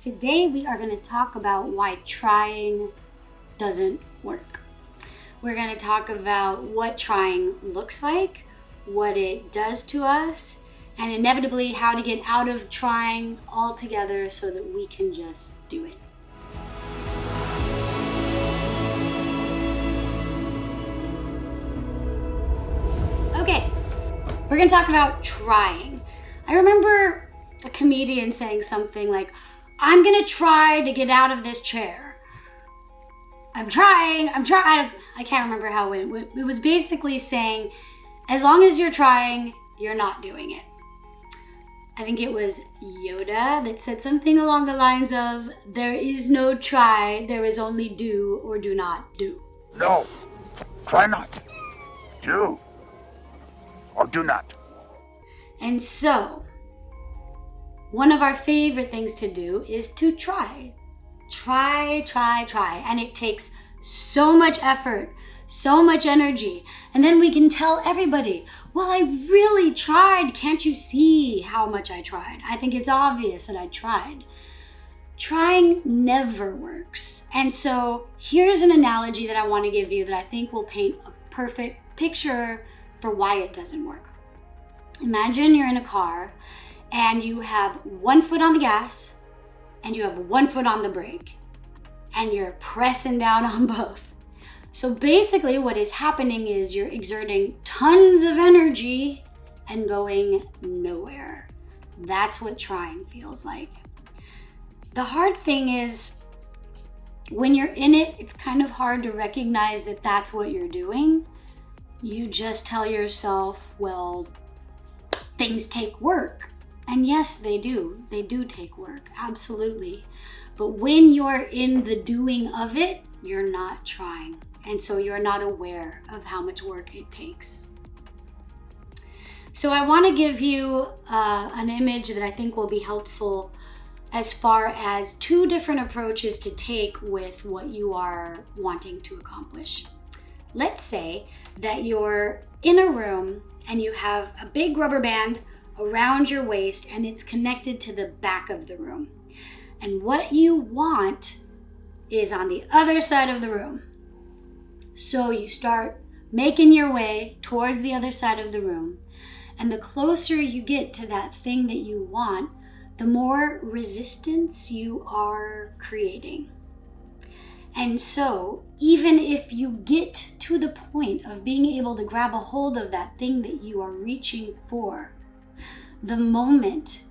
Today we are going to talk about why trying doesn't work. We're going to talk about what trying looks like, what it does to us, and inevitably how to get out of trying altogether so that we can just do it. Okay, we're going to talk about trying. I remember a comedian saying something like, I'm going to try to get out of this chair. I'm trying. I can't remember how it went. It was basically saying, as long as you're trying, you're not doing it. I think it was Yoda that said something along the lines of, there is no try, there is only do or do not do. No, try not. Do or do not. And so, one of our favorite things to do is to try. Try. And it takes so much effort, so much energy. And then we can tell everybody, well, I really tried. Can't you see how much I tried? I think it's obvious that I tried. Trying never works. And so here's an analogy that I want to give you that I think will paint a perfect picture for why it doesn't work. Imagine you're in a car and you have one foot on the gas and you have one foot on the brake and you're pressing down on both. So basically what is happening is you're exerting tons of energy and going nowhere. That's what trying feels like. The hard thing is when you're in it, it's kind of hard to recognize that that's what you're doing. You just tell yourself, well, things take work. And yes, they do. They do take work, absolutely. But when you're in the doing of it, you're not trying. And so you're not aware of how much work it takes. So I want to give you an image that I think will be helpful as far as two different approaches to take with what you are wanting to accomplish. Let's say that you're in a room and you have a big rubber band around your waist and it's connected to the back of the room. And what you want is on the other side of the room. So you start making your way towards the other side of the room. And the closer you get to that thing that you want, the more resistance you are creating. And so even if you get to the point of being able to grab a hold of that thing that you are reaching for, the moment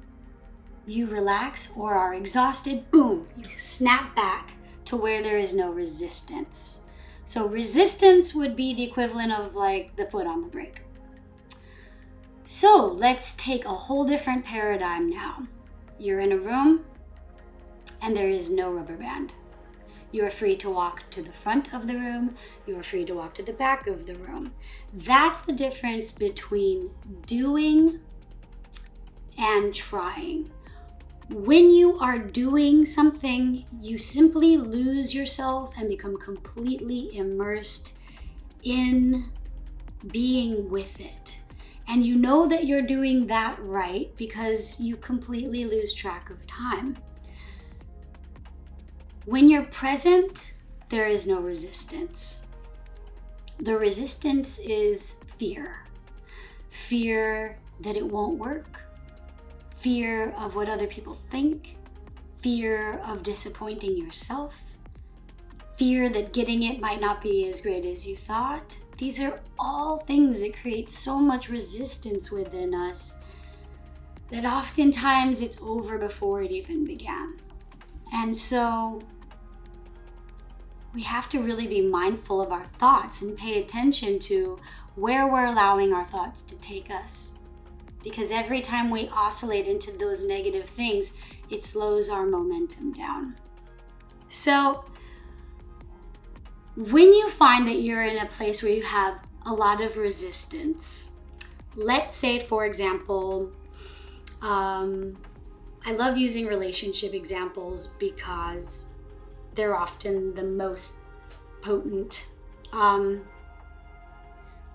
you relax or are exhausted, boom, you snap back to where there is no resistance. So resistance would be the equivalent of like the foot on the brake. So let's take a whole different paradigm now. You're in a room and there is no rubber band. You are free to walk to the front of the room. You are free to walk to the back of the room. That's the difference between doing and trying. When you are doing something, you simply lose yourself and become completely immersed in being with it. And you know that you're doing that right because you completely lose track of time. When you're present, there is no resistance. The resistance is fear. Fear that it won't work. Fear of what other people think, fear of disappointing yourself, fear that getting it might not be as great as you thought. These are all things that create so much resistance within us that oftentimes it's over before it even began. And so we have to really be mindful of our thoughts and pay attention to where we're allowing our thoughts to take us. Because every time we oscillate into those negative things, it slows our momentum down. So when you find that you're in a place where you have a lot of resistance, let's say, for example, I love using relationship examples because they're often the most potent.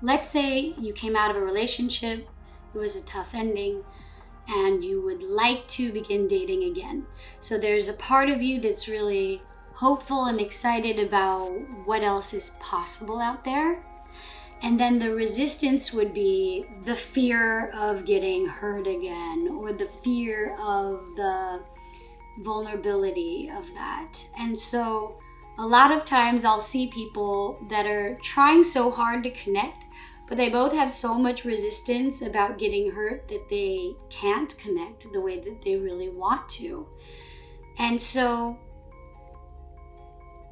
Let's say you came out of a relationship, it was a tough ending, and you would like to begin dating again. So there's a part of you that's really hopeful and excited about what else is possible out there. And then the resistance would be the fear of getting hurt again, or the fear of the vulnerability of that. And so a lot of times I'll see people that are trying so hard to connect, but they both have so much resistance about getting hurt that they can't connect the way that they really want to. And so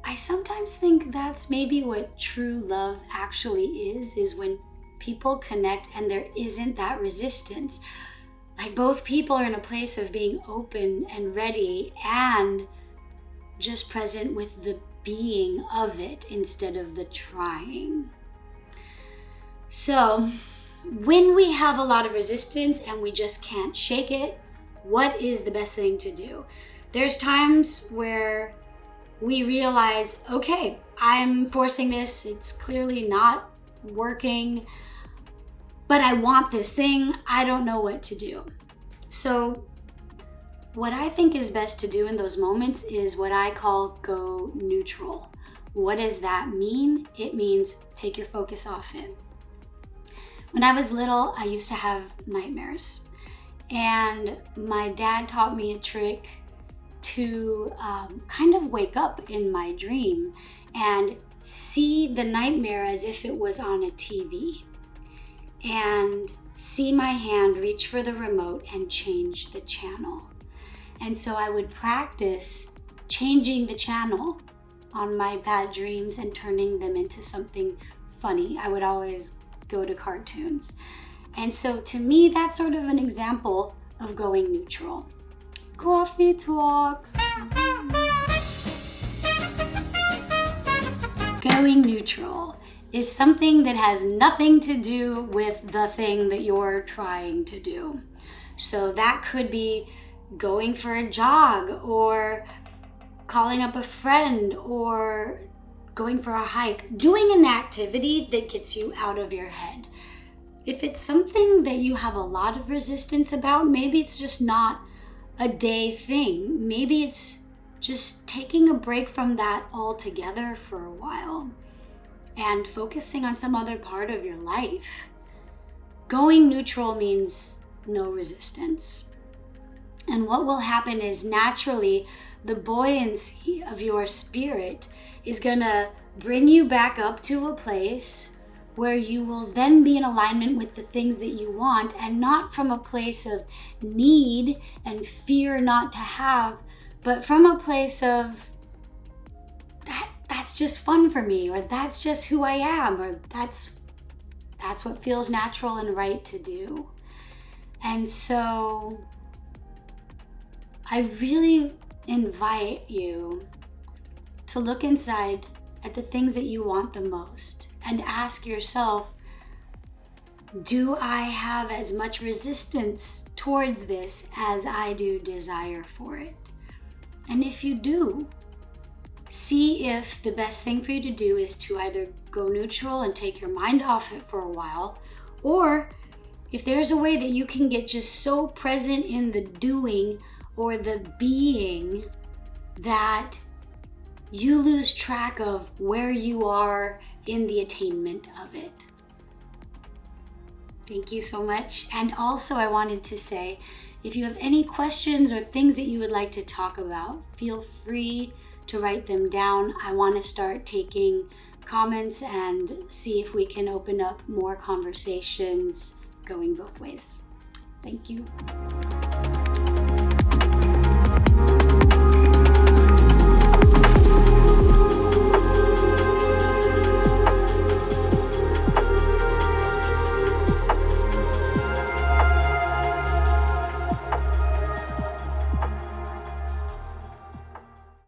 I sometimes think that's maybe what true love actually is when people connect and there isn't that resistance. Like both people are in a place of being open and ready and just present with the being of it instead of the trying. So when we have a lot of resistance and we just can't shake it, what is the best thing to do? There's times where we realize, okay, I'm forcing this, it's clearly not working, but I want this thing, I don't know what to do. So what I think is best to do in those moments is what I call go neutral. What does that mean? It means take your focus off it. When I was little, I used to have nightmares, and my dad taught me a trick to kind of wake up in my dream and see the nightmare as if it was on a TV, and see my hand reach for the remote and change the channel. And so I would practice changing the channel on my bad dreams and turning them into something funny. I would always go to cartoons. And so to me, that's sort of an example of going neutral. Coffee talk. Going neutral is something that has nothing to do with the thing that you're trying to do. So that could be going for a jog, or calling up a friend, or going for a hike, doing an activity that gets you out of your head. If it's something that you have a lot of resistance about, maybe it's just not a day thing. Maybe it's just taking a break from that altogether for a while and focusing on some other part of your life. Going neutral means no resistance. And what will happen is naturally the buoyancy of your spirit is gonna bring you back up to a place where you will then be in alignment with the things that you want, and not from a place of need and fear not to have, but from a place of that's just fun for me, or that's just who I am, or that's what feels natural and right to do. And so I really invite you to look inside at the things that you want the most and ask yourself, do I have as much resistance towards this as I do desire for it? And if you do, see if the best thing for you to do is to either go neutral and take your mind off it for a while, or if there's a way that you can get just so present in the doing or the being that you lose track of where you are in the attainment of it. Thank you so much. And also I wanted to say, if you have any questions or things that you would like to talk about, feel free to write them down. I want to start taking comments and see if we can open up more conversations going both ways. Thank you.